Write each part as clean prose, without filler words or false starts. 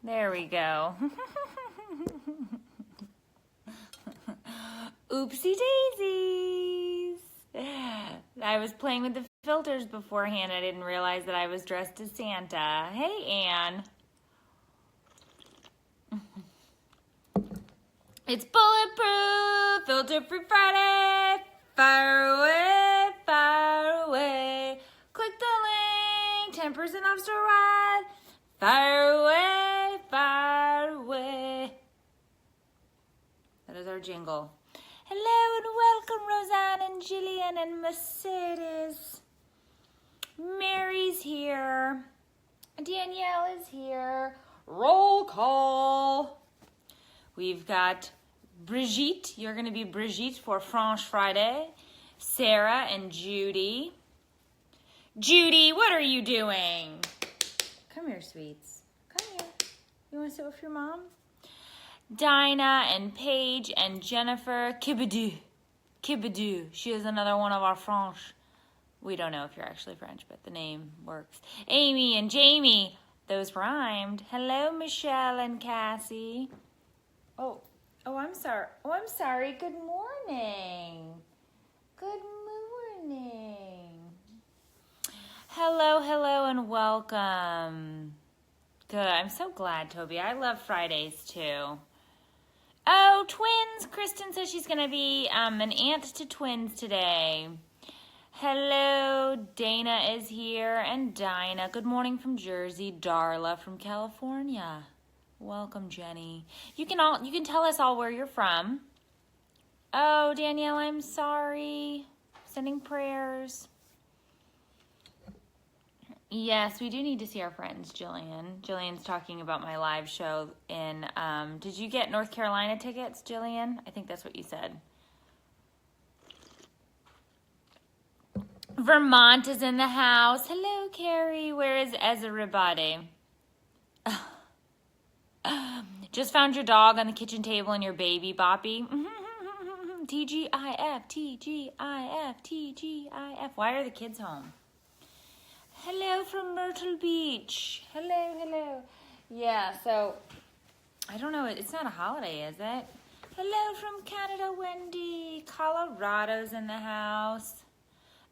There we go. Oopsie daisies. I was playing with the filters beforehand. I didn't realize that I was dressed as Santa. Hey, Anne. It's Bulletproof, Filter-Free Friday. Fire away, fire away. Click the link, 10% off store wide. Fire away, fire away. That is our jingle. Hello and welcome, Roseanne and Jillian and Mercedes. Mary's here. Danielle is here. Roll call. We've got Brigitte. You're going to be Brigitte for Franche Friday. Sarah and Judy. Judy, what are you doing? Come here, sweets. Come here. You want to sit with your mom? Dinah and Paige and Jennifer. Kibidoo. Kibidoo. She is another one of our French. We don't know if you're actually French, but the name works. Amy and Jamie. Those rhymed. Hello, Michelle and Cassie. Oh, I'm sorry. Oh, I'm sorry. Good morning. Good morning. Hello, and welcome. Good. I'm so glad, Toby. I love Fridays, too. Oh, twins. Kristen says she's going to be an aunt to twins today. Hello, Dana is here, and Dinah. Good morning from Jersey. Darla from California. Welcome, Jenny. You can tell us all where you're from. Oh, Danielle, I'm sorry. Sending prayers. Yes, we do need to see our friends, Jillian. Jillian's talking about my live show in, did you get North Carolina tickets, Jillian? I think that's what you said. Vermont is in the house. Hello, Carrie. Where is everybody? Just found your dog on the kitchen table and your baby boppy. TGIF, TGIF, TGIF. Why are the kids home? Hello from Myrtle Beach. Hello. Yeah, so, I don't know. It's not a holiday, is it? Hello from Canada, Wendy. Colorado's in the house.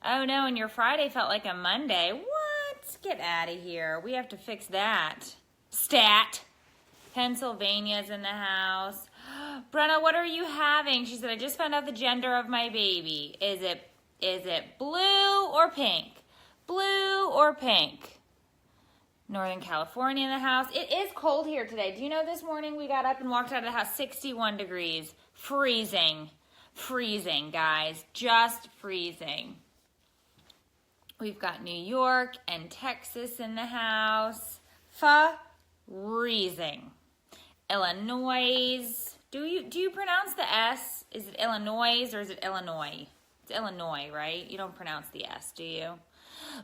Oh, no, and your Friday felt like a Monday. What? Get out of here. We have to fix that. Stat. Pennsylvania's in the house. Brenna, what are you having? She said, I just found out the gender of my baby. Is it blue or pink? Blue or pink? Northern California in the house. It is cold here today. Do you know this morning we got up and walked out of the house 61 degrees. Freezing. Freezing, guys. Just freezing. We've got New York and Texas in the house. Freezing. Illinois. Do you pronounce the S? Is it Illinois or is it Illinois? It's Illinois, right? You don't pronounce the S, do you?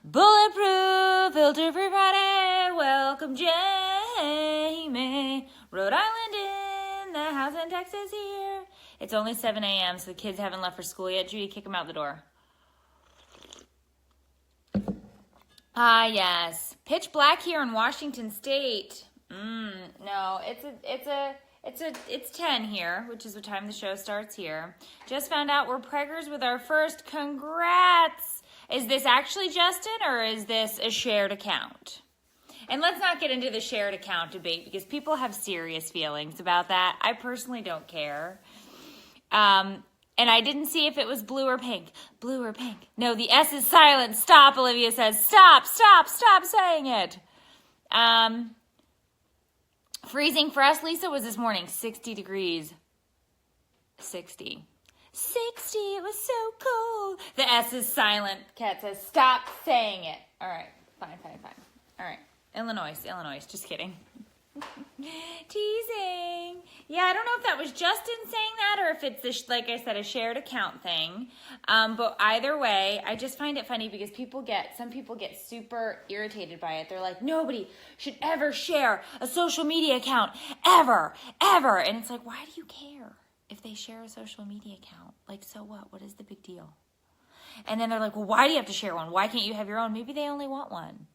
Bulletproof, Filter-Free Friday. Welcome, Jamie. Rhode Island in the house in Texas here. It's only 7 a.m., so the kids haven't left for school yet. Judy, kick them out the door. Ah, yes. Pitch black here in Washington State. No, it's 10 here, which is what time the show starts here. Just found out we're preggers with our first. Congrats. Is this actually Justin or is this a shared account? And let's not get into the shared account debate because people have serious feelings about that. I personally don't care. And I didn't see if it was blue or pink. Blue or pink. No, the S is silent. Stop, Olivia says. Stop saying it. Freezing for us, Lisa, was this morning. 60 degrees. 60. It was so cold. The S is silent. Kat says, stop saying it. All right. Fine. All right. Illinois. Just kidding. Teasing. Yeah, I don't know if that was Justin saying that or if it's, like I said, a shared account thing. But either way, I just find it funny because some people get super irritated by it. They're like, nobody should ever share a social media account. Ever. And it's like, why do you care if they share a social media account? Like, so what? What is the big deal? And then they're like, well, why do you have to share one? Why can't you have your own? Maybe they only want one.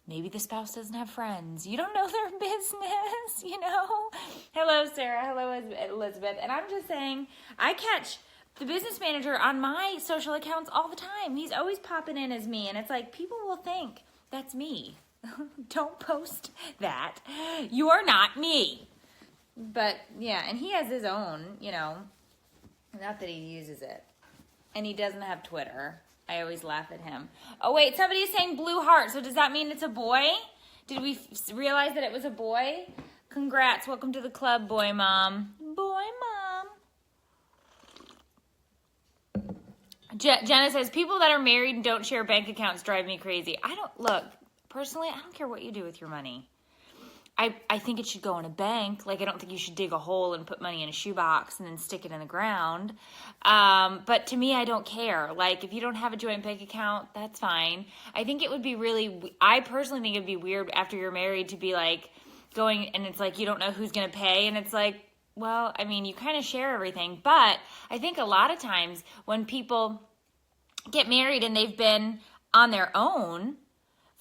Maybe the spouse doesn't have friends. You don't know their business, you know? Hello, Sarah. Hello, Elizabeth. And I'm just saying, I catch the business manager on my social accounts all the time. He's always popping in as me. And it's like, people will think that's me. Don't post that. You are not me. But, yeah, and he has his own, you know. Not that he uses it. And he doesn't have Twitter. I always laugh at him. Oh, wait, somebody's saying blue heart. So does that mean it's a boy? Did we realize that it was a boy? Congrats. Welcome to the club, boy mom. Boy mom. Jenna says, people that are married and don't share bank accounts drive me crazy. Personally, I don't care what you do with your money. I think it should go in a bank. Like, I don't think you should dig a hole and put money in a shoebox and then stick it in the ground. But to me, I don't care. Like, if you don't have a joint bank account, that's fine. I think it would be I personally think it'd be weird after you're married to be like going and it's like you don't know who's going to pay. And it's like, well, I mean, you kind of share everything. But I think a lot of times when people get married and they've been on their own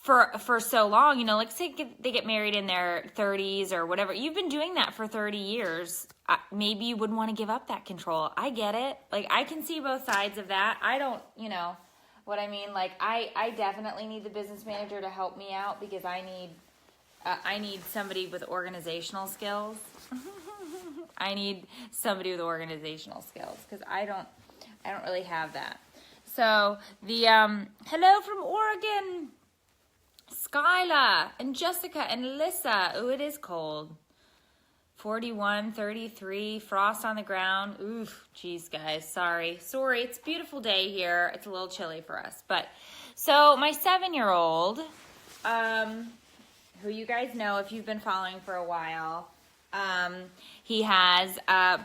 for so long, you know, like say they get married in their 30s or whatever. You've been doing that for 30 years. Maybe you wouldn't want to give up that control. I get it. Like, I can see both sides of that. I don't, you know what I mean? Like, I definitely need the business manager to help me out because I need somebody with organizational skills. I need somebody with organizational skills because I don't really have that. So the hello from Oregon. Skyla and Jessica and Alyssa. Oh, it is cold. 41, 33, frost on the ground. Oof, geez, guys, sorry. It's a beautiful day here. It's a little chilly for us. But, so my 7-year-old, who you guys know if you've been following for a while, he has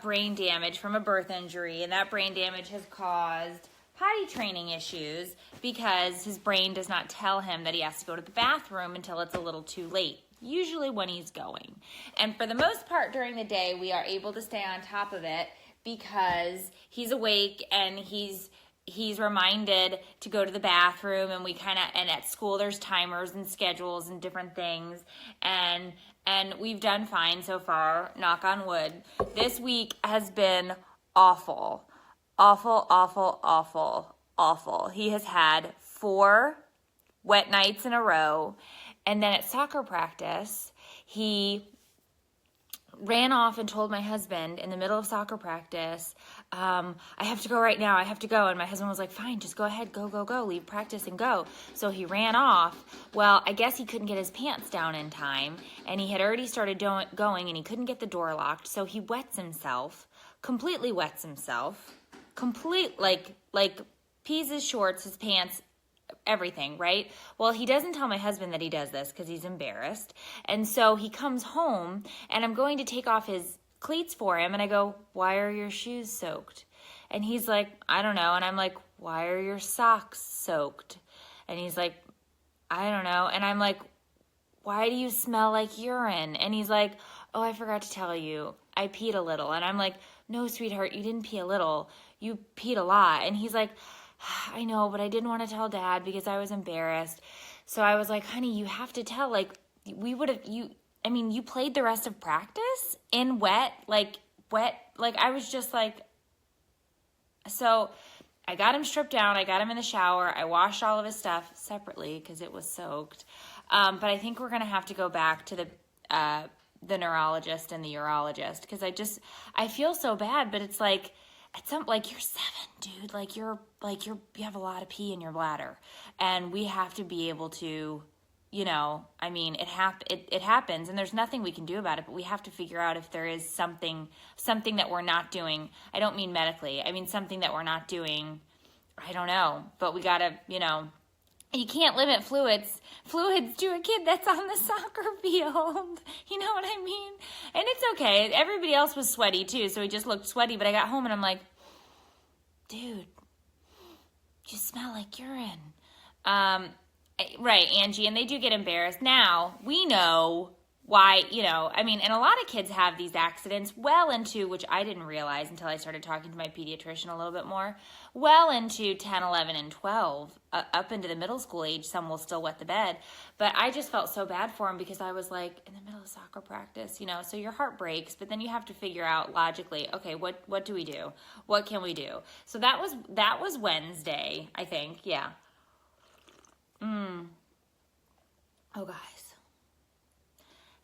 brain damage from a birth injury, and that brain damage has caused potty training issues because his brain does not tell him that he has to go to the bathroom until it's a little too late, usually when he's going. And for the most part during the day, we are able to stay on top of it because he's awake and he's reminded to go to the bathroom, and and at school there's timers and schedules and different things, and we've done fine so far, knock on wood. This week has been awful. Awful, awful, awful, awful. He has had 4 wet nights in a row. And then at soccer practice, he ran off and told my husband in the middle of soccer practice, I have to go right now. I have to go. And my husband was like, fine, just go ahead. Go, go, go. Leave practice and go. So he ran off. Well, I guess he couldn't get his pants down in time. And he had already started going and he couldn't get the door locked. So he completely wets himself. Like pees his shorts, his pants, everything, right? Well, he doesn't tell my husband that he does this because he's embarrassed. And so he comes home and I'm going to take off his cleats for him. And I go, why are your shoes soaked? And he's like, I don't know. And I'm like, why are your socks soaked? And he's like, I don't know. And I'm like, why do you smell like urine? And he's like, oh, I forgot to tell you. I peed a little. And I'm like, no, sweetheart, you didn't pee a little. You peed a lot. And he's like, I know, but I didn't want to tell Dad because I was embarrassed. So I was like, honey, you have to tell. Like, you played the rest of practice in wet. Like, I was just like, so I got him stripped down. I got him in the shower. I washed all of his stuff separately because it was soaked. But I think we're going to have to go back to the neurologist and the urologist because I feel so bad, but it's like, you're 7, dude. You have a lot of pee in your bladder, and we have to be able to, it happens, and there's nothing we can do about it. But we have to figure out if there is something that we're not doing. I don't mean medically. I mean something that we're not doing. I don't know, but we gotta, you can't limit fluids to a kid that's on the soccer field. You know what I mean? And it's okay. Everybody else was sweaty too, so he just looked sweaty. But I got home and I'm like, dude, you smell like urine. Right, Angie, and they do get embarrassed. Now, we know why, I mean, and a lot of kids have these accidents well into, which I didn't realize until I started talking to my pediatrician a little bit more, well into 10, 11, and 12, up into the middle school age. Some will still wet the bed. But I just felt so bad for him because I was like in the middle of soccer practice, so your heart breaks, but then you have to figure out logically, okay, what do we do? What can we do? So that was Wednesday, I think. Yeah. Oh, guys.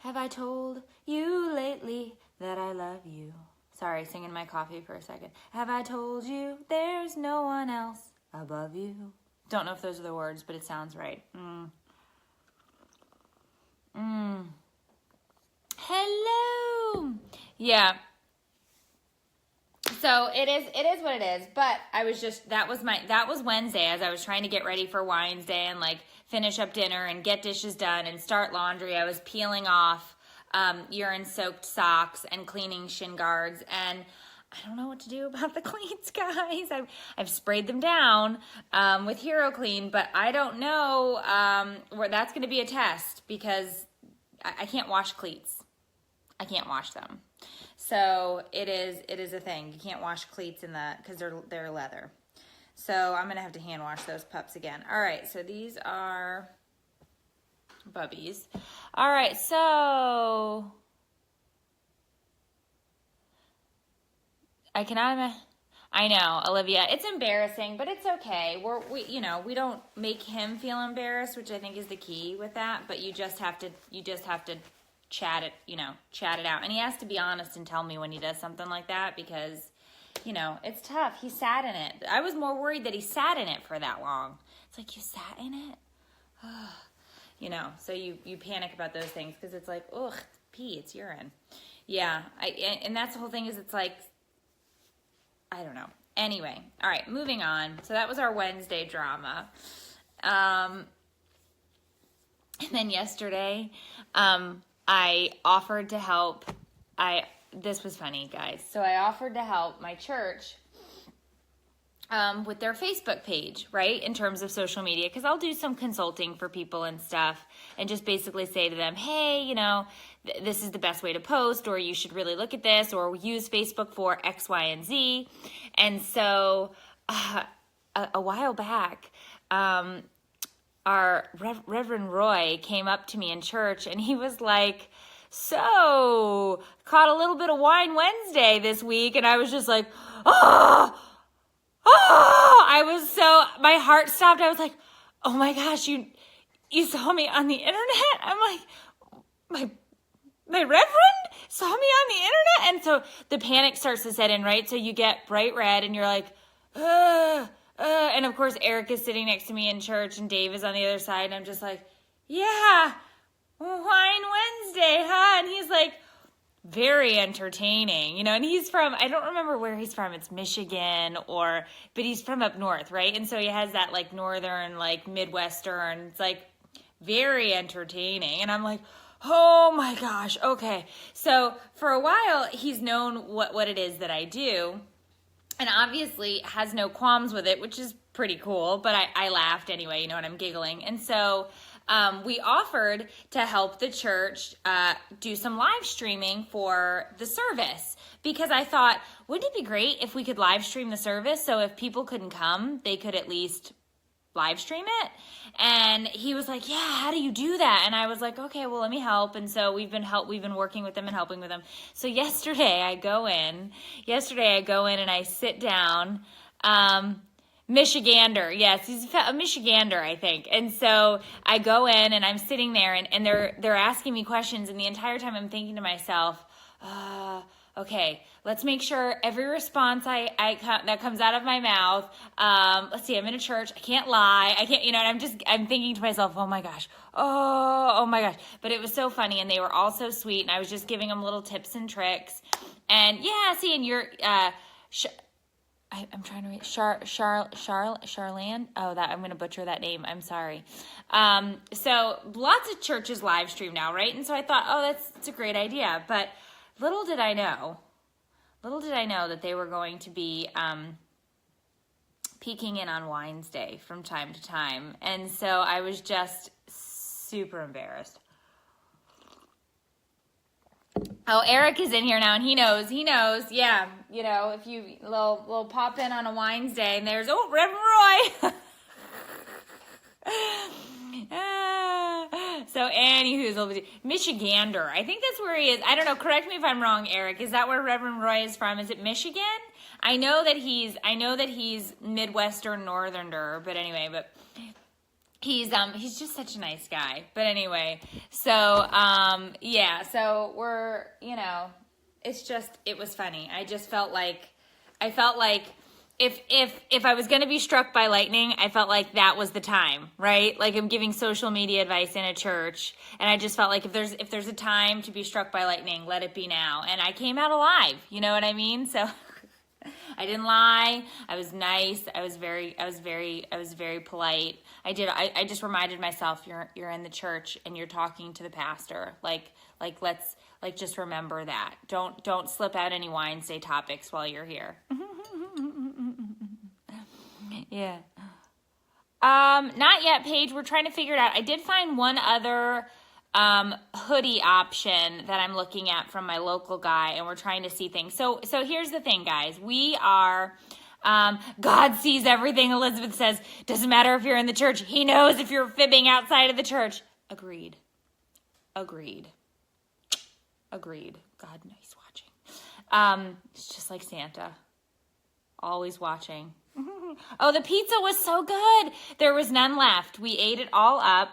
Have I told you lately that I love you? Sorry, singing my coffee for a second. Have I told you there's no one else above you? Don't know if those are the words, but it sounds right. Hello. Yeah. So it is what it is. But I was just, that was Wednesday as I was trying to get ready for Wines Day and like finish up dinner and get dishes done and start laundry. I was peeling off urine-soaked socks and cleaning shin guards, and I don't know what to do about the cleats, guys. I've sprayed them down with Hero Clean, but I don't know where that's going to be a test because I can't wash cleats. I can't wash them. So it is a thing. You can't wash cleats because they're leather. So I'm going to have to hand wash those pups again. All right, so these are bubbies. All right, so I know, Olivia, it's embarrassing, but it's okay. We don't make him feel embarrassed, which I think is the key with that, but you just have to chat it out. And he has to be honest and tell me when he does something like that because it's tough. He sat in it. I was more worried that he sat in it for that long. It's like, you sat in it? So you panic about those things because it's like, ugh, pee, it's urine. Yeah, and that's the whole thing is it's like, I don't know. Anyway, all right, moving on. So that was our Wednesday drama. And then yesterday, I offered to help. This was funny, guys. So I offered to help my church with their Facebook page, right, in terms of social media, because I'll do some consulting for people and stuff and just basically say to them, hey, this is the best way to post, or you should really look at this, or use Facebook for X, Y, and Z. And so a while back, our Reverend Roy came up to me in church, and he was like, so, caught a little bit of Wine Wednesday this week, and I was just like, my heart stopped. I was like, oh my gosh, you saw me on the internet? I'm like, my reverend saw me on the internet? And so the panic starts to set in, right? So you get bright red, and you're like, and of course Eric is sitting next to me in church, and Dave is on the other side, and I'm just like, yeah, Wine Wednesday, huh? And he's like, very entertaining, and he's from, I don't remember where he's from. It's Michigan but he's from up north, right? And so he has that like northern, like Midwestern, it's like very entertaining. And I'm like, oh my gosh, okay. So for a while, he's known what it is that I do, and obviously has no qualms with it, which is pretty cool, but I laughed anyway, and I'm giggling. And so we offered to help the church do some live streaming for the service, because I thought, wouldn't it be great if we could live stream the service, so if people couldn't come, they could at least live stream it? And he was like, yeah, how do you do that? And I was like, okay, well, let me help. And so we've been working with them and helping with them. So yesterday I go in and I sit down, Michigander. Yes, he's a Michigander, I think. And so I go in and I'm sitting there and they're asking me questions, and the entire time I'm thinking to myself, okay, let's make sure every response that comes out of my mouth, let's see, I'm in a church, I can't lie, I can't, and I'm thinking to myself, oh my gosh. But it was so funny, and they were all so sweet, and I was just giving them little tips and tricks. And yeah, see, and you're, I'm trying to read Charlene. Oh, I'm going to butcher that name. I'm sorry. So lots of churches live stream now, right? And so I thought, that's a great idea. But little did I know that they were going to be peeking in on Wines Day from time to time. And so I was just super embarrassed. Oh, Eric is in here now, and he knows. Yeah, you know, if you little pop in on a Wines Day, and there's Reverend Roy. So anywho's Michigander. I think that's where he is. I don't know. Correct me if I'm wrong, Eric. Is that where Reverend Roy is from? Is it Michigan? I know that he's Midwestern Northerner, but anyway, he's just such a nice guy. But anyway, so yeah, so we're, you know, it was funny. I felt like if I was going to be struck by lightning, I felt like that was the time, right? Like I'm giving social media advice in a church, and I just felt like if there's a time to be struck by lightning, let it be now. And I came out alive, you know what I mean? So I didn't lie. I was nice. I was very polite. I just reminded myself, you're in the church and you're talking to the pastor. Let's just remember that. Don't slip out any Wines Day topics while you're here. Yeah. Not yet, Paige. We're trying to figure it out. I did find one other hoodie option that I'm looking at from my local guy, and we're trying to see things. So here's the thing, guys. We are, God sees everything, Elizabeth says. Doesn't matter if you're in the church. He knows if you're fibbing outside of the church. Agreed. God, nice watching. It's just like Santa. Always watching. Oh, the pizza was so good. There was none left. We ate it all up.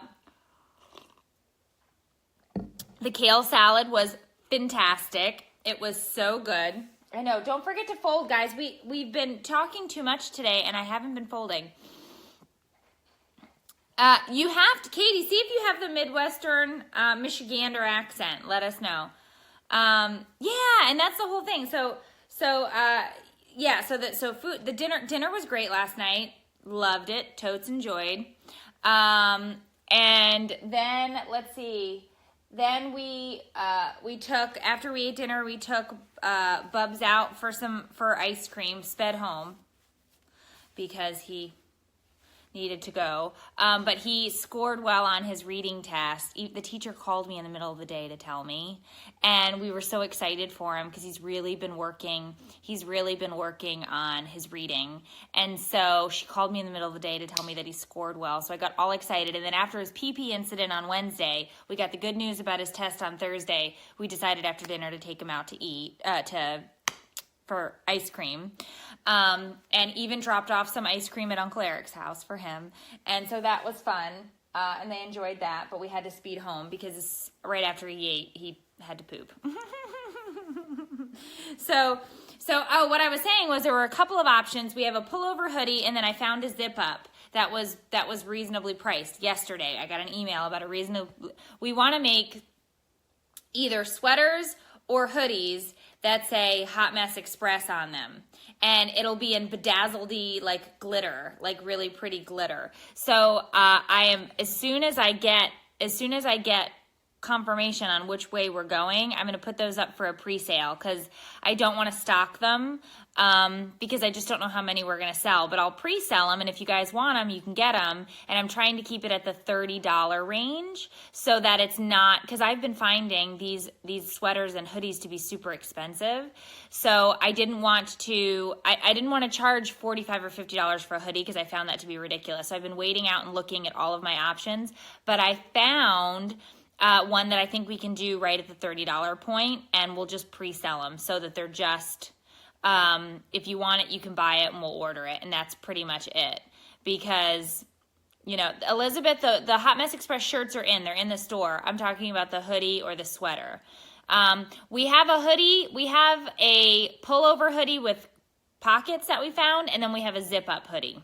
The kale salad was fantastic. It was so good. I know. Don't forget to fold, guys. We've been talking too much today, and I haven't been folding. You have to, Katie, see if you have the Midwestern Michigander accent. Let us know. Yeah, and that's the whole thing. So food. The dinner was great last night. Loved it. Totes enjoyed. And then let's see. Then we took, after we ate dinner, we took Bubs out for ice cream, sped home because he needed to go. But he scored well on his reading test. The teacher called me in the middle of the day to tell me, and we were so excited for him because he's really been working on his reading. And so she called me in the middle of the day to tell me that he scored well. So I got all excited. And then after his pee-pee incident on Wednesday, we got the good news about his test on Thursday. We decided after dinner to take him out to eat, for ice cream, and even dropped off some ice cream at Uncle Eric's house for him. And so that was fun, and they enjoyed that, but we had to speed home because right after he ate, he had to poop. So, what I was saying was there were a couple of options. We have a pullover hoodie, and then I found a zip up that was reasonably priced yesterday. I got an email about we want to make either sweaters or hoodies that say Hot Mess Express on them. And it'll be in bedazzledy, like glitter, like really pretty glitter. So as soon as I get confirmation on which way we're going, I'm going to put those up for a pre-sale because I don't want to stock them because I just don't know how many we're going to sell. But I'll pre-sell them, and if you guys want them, you can get them. And I'm trying to keep it at the $30 range so that it's not, because I've been finding these sweaters and hoodies to be super expensive. So I didn't want to charge $45 or $50 for a hoodie because I found that to be ridiculous. So I've been waiting out and looking at all of my options, but I found one that I think we can do right at the $30 point, and we'll just pre-sell them so that they're just, if you want it, you can buy it and we'll order it. And that's pretty much it. Because, you know, Elizabeth, the Hot Mess Express shirts are they're in the store. I'm talking about the hoodie or the sweater. We have a hoodie, we have a pullover hoodie with pockets that we found, and then we have a zip-up hoodie.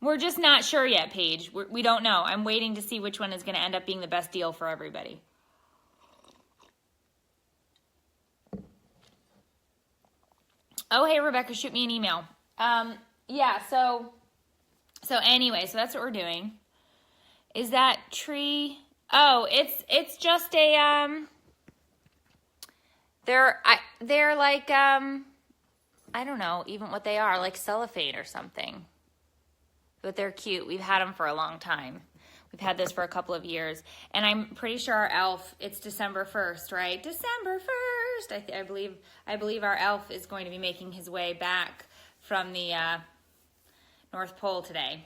We're just not sure yet, Paige. We don't know. I'm waiting to see which one is going to end up being the best deal for everybody. Oh, hey, Rebecca, shoot me an email. Yeah, so anyway, so that's what we're doing. Is that tree? Oh, it's just a, they're like, I don't know even what they are, like cellophane or something. But they're cute. We've had them for a long time. We've had this for a couple of years. And I'm pretty sure our elf, it's December 1st, right? December 1st. I believe our elf is going to be making his way back from the North Pole today.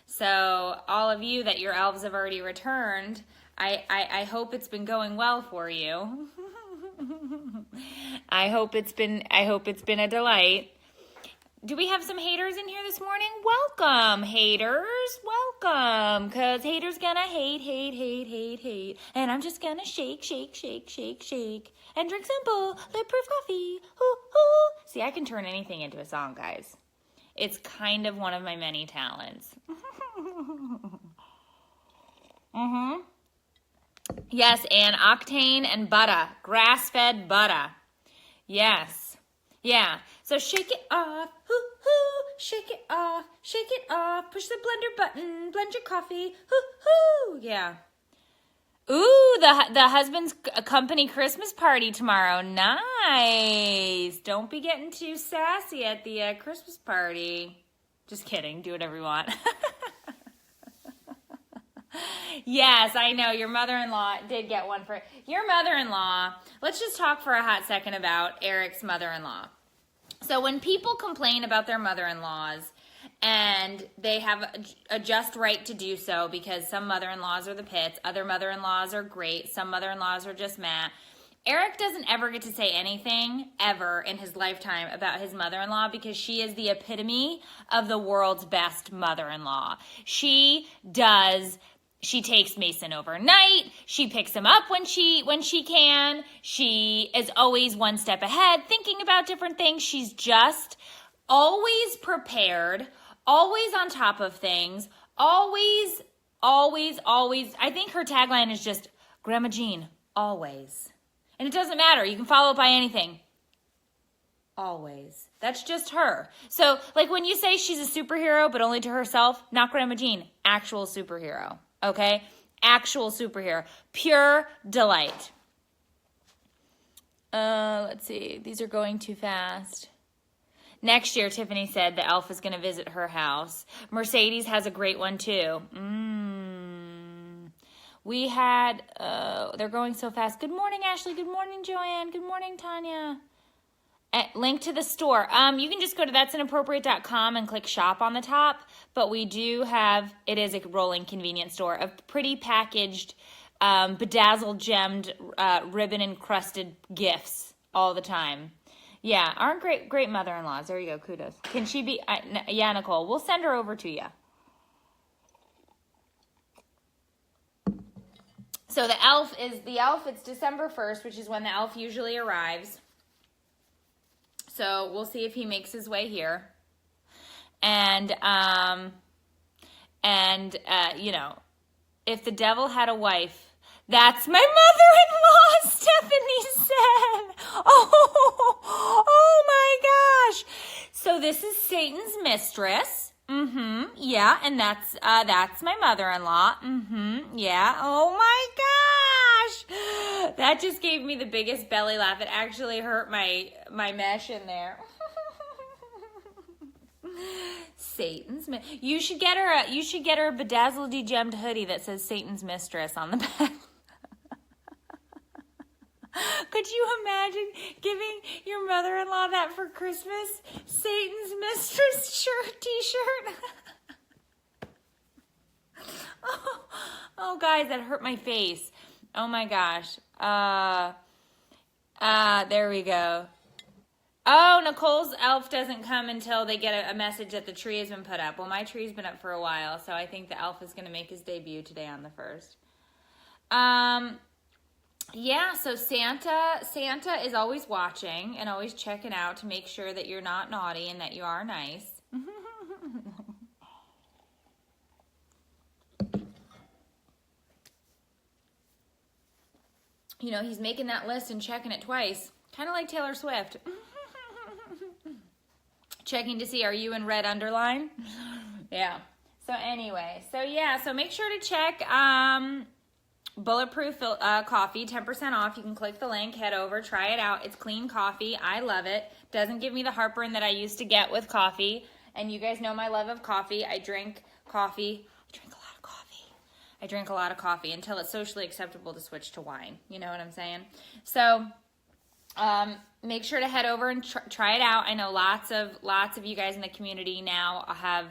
So all of you that your elves have already returned, I hope it's been going well for you. I hope it's been a delight. Do we have some haters in here this morning? Welcome, haters. Welcome. Because haters gonna hate. And I'm just gonna shake. And drink some bulletproof coffee. Hoo. See, I can turn anything into a song, guys. It's kind of one of my many talents. Yes, and octane and butter. Grass-fed butter. Yes. Yeah. So shake it off. Hoo. Shake it off. Push the blender button. Blend your coffee. Hoo. Yeah. Ooh, the husband's company Christmas party tomorrow. Nice. Don't be getting too sassy at the Christmas party. Just kidding. Do whatever you want. Yes, I know. Your mother-in-law did get one for your mother-in-law. Let's just talk for a hot second about Eric's mother-in-law. So when people complain about their mother-in-laws, and they have a just right to do so because some mother-in-laws are the pits, other mother-in-laws are great, some mother-in-laws are just meh. Eric doesn't ever get to say anything ever in his lifetime about his mother-in-law because she is the epitome of the world's best mother-in-law. She takes Mason overnight. She picks him up when she can. She is always one step ahead, thinking about different things. She's just always prepared, always on top of things, always. I think her tagline is just, Grandma Jean, always. And it doesn't matter. You can follow it by anything. Always. That's just her. So, like when you say she's a superhero, but only to herself, not Grandma Jean, actual superhero. Okay? Actual superhero. Pure delight. Let's see. These are going too fast. Next year, Tiffany said the elf is going to visit her house. Mercedes has a great one, too. We had, they're going so fast. Good morning, Ashley. Good morning, Joanne. Good morning, Tanya. Link to the store. You can just go to that'sinappropriate.com and click shop on the top. But we do have, it is a rolling convenience store of pretty packaged, bedazzled, gemmed, ribbon encrusted gifts all the time. Yeah, aren't great mother-in-laws. There you go, kudos. Can she be, yeah, Nicole, we'll send her over to you. So the elf, it's December 1st, which is when the elf usually arrives. So we'll see if he makes his way here. And you know, if the devil had a wife, that's my mother-in-law, Stephanie said. Oh my gosh. So this is Satan's mistress. Yeah, and that's my mother-in-law. Yeah. Oh my gosh. That just gave me the biggest belly laugh. It actually hurt my mesh in there. Satan's you should get her a bedazzled gemmed hoodie that says Satan's mistress on the back. Could you imagine giving your mother-in-law that for Christmas? Satan's mistress t-shirt. Oh, guys, that hurt my face. Oh my gosh. There we go. Oh, Nicole's elf doesn't come until they get a message that the tree has been put up. Well, my tree's been up for a while, so I think the elf is going to make his debut today on the 1st. Yeah, so Santa is always watching and always checking out to make sure that you're not naughty and that you are nice. You know, he's making that list and checking it twice. Kind of like Taylor Swift. Checking to see, are you in red underline? Yeah. So anyway, so make sure to check Bulletproof coffee, 10% off. You can click the link, head over, try it out. It's clean coffee. I love it. Doesn't give me the heartburn that I used to get with coffee. And you guys know my love of coffee. I drink coffee. I drink a lot of coffee. I drink a lot of coffee until it's socially acceptable to switch to wine. You know what I'm saying? So make sure to head over and try it out. I know lots of you guys in the community now have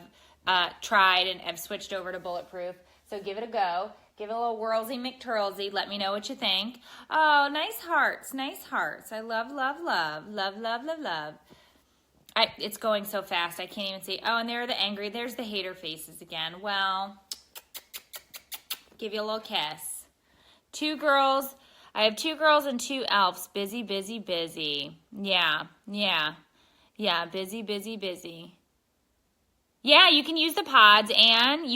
tried and have switched over to Bulletproof. So give it a go. Give it a little whirlsy McTurlsy. Let me know what you think. Oh, nice hearts. Nice hearts. I love, love, love. Love, love, love, love. It's going so fast. I can't even see. Oh, and there are the angry. There's the hater faces again. Well, give you a little kiss. 2 girls. I have 2 girls and 2 elves. Busy, busy, busy. Yeah. Busy, busy, busy. Yeah, you can use the pods, and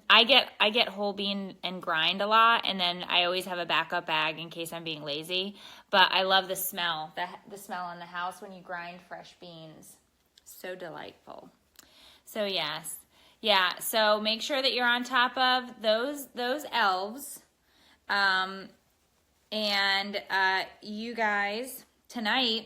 I get whole bean and grind a lot, and then I always have a backup bag in case I'm being lazy. But I love the smell, the smell in the house when you grind fresh beans. So delightful. So yes. Yeah, so make sure that you're on top of those elves. You guys, tonight,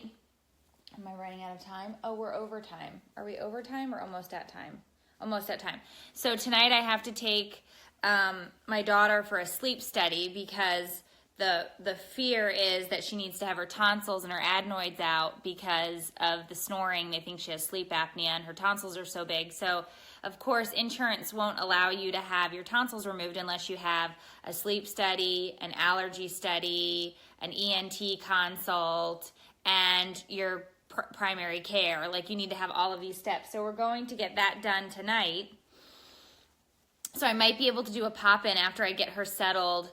am I running out of time? Oh, we're overtime. Are we overtime or almost at time? Almost at time. So tonight I have to take my daughter for a sleep study because the fear is that she needs to have her tonsils and her adenoids out because of the snoring. They think she has sleep apnea and her tonsils are so big. So, of course, insurance won't allow you to have your tonsils removed unless you have a sleep study, an allergy study, an ENT consult, and your primary care. Like, you need to have all of these steps. So we're going to get that done tonight. So I might be able to do a pop-in after I get her settled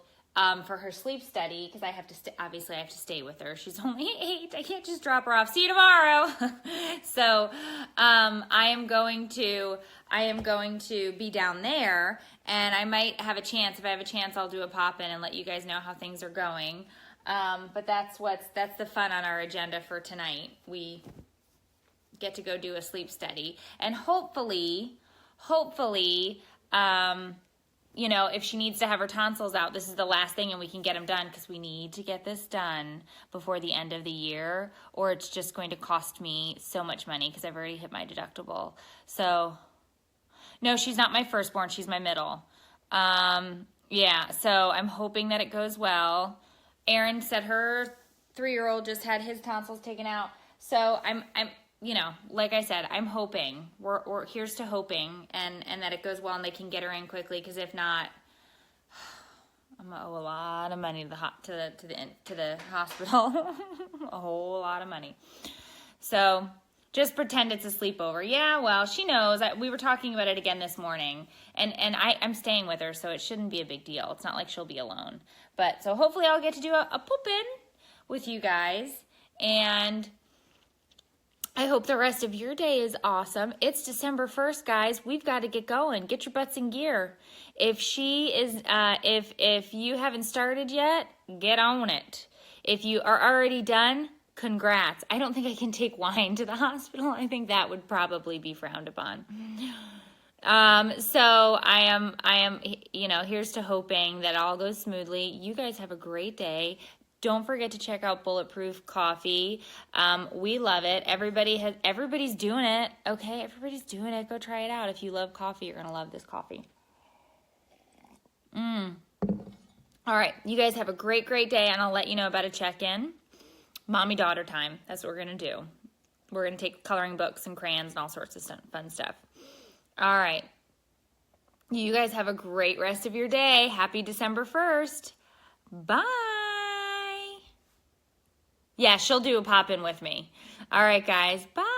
for her sleep study, because I have to obviously I have to stay with her. She's only 8. I can't just drop her off. See you tomorrow. So I am going to be down there, and I might have a chance. If I have a chance, I'll do a pop-in and let you guys know how things are going. But that's the fun on our agenda for tonight. We get to go do a sleep study, and hopefully, you know, if she needs to have her tonsils out, this is the last thing, and we can get them done, because we need to get this done before the end of the year, or it's just going to cost me so much money because I've already hit my deductible. So, no, she's not my firstborn. She's my middle. Yeah, so I'm hoping that it goes well. Erin said her 3-year-old just had his tonsils taken out. So I'm you know, like I said, I'm hoping. We're here's to hoping, and that it goes well and they can get her in quickly. Because if not, I'm gonna owe a lot of money to the hospital, a whole lot of money. So just pretend it's a sleepover. Yeah, well, she knows. We were talking about it again this morning, and I'm staying with her, so it shouldn't be a big deal. It's not like she'll be alone. But so hopefully I'll get to do a pop-in with you guys, and I hope the rest of your day is awesome. It's December 1st, guys. We've got to get going. Get your butts in gear. If if you haven't started yet, get on it. If you are already done, congrats. I don't think I can take wine to the hospital. I think that would probably be frowned upon. So I am, you know, here's to hoping that all goes smoothly. You guys have a great day. Don't forget to check out Bulletproof Coffee. We love it. Everybody's doing it. Okay, everybody's doing it. Go try it out. If you love coffee, you're going to love this coffee. All right, you guys have a great, great day, and I'll let you know about a check-in. Mommy-daughter time. That's what we're going to do. We're going to take coloring books and crayons and all sorts of fun stuff. All right. You guys have a great rest of your day. Happy December 1st. Bye. Yeah, she'll do a pop-in with me. All right, guys. Bye.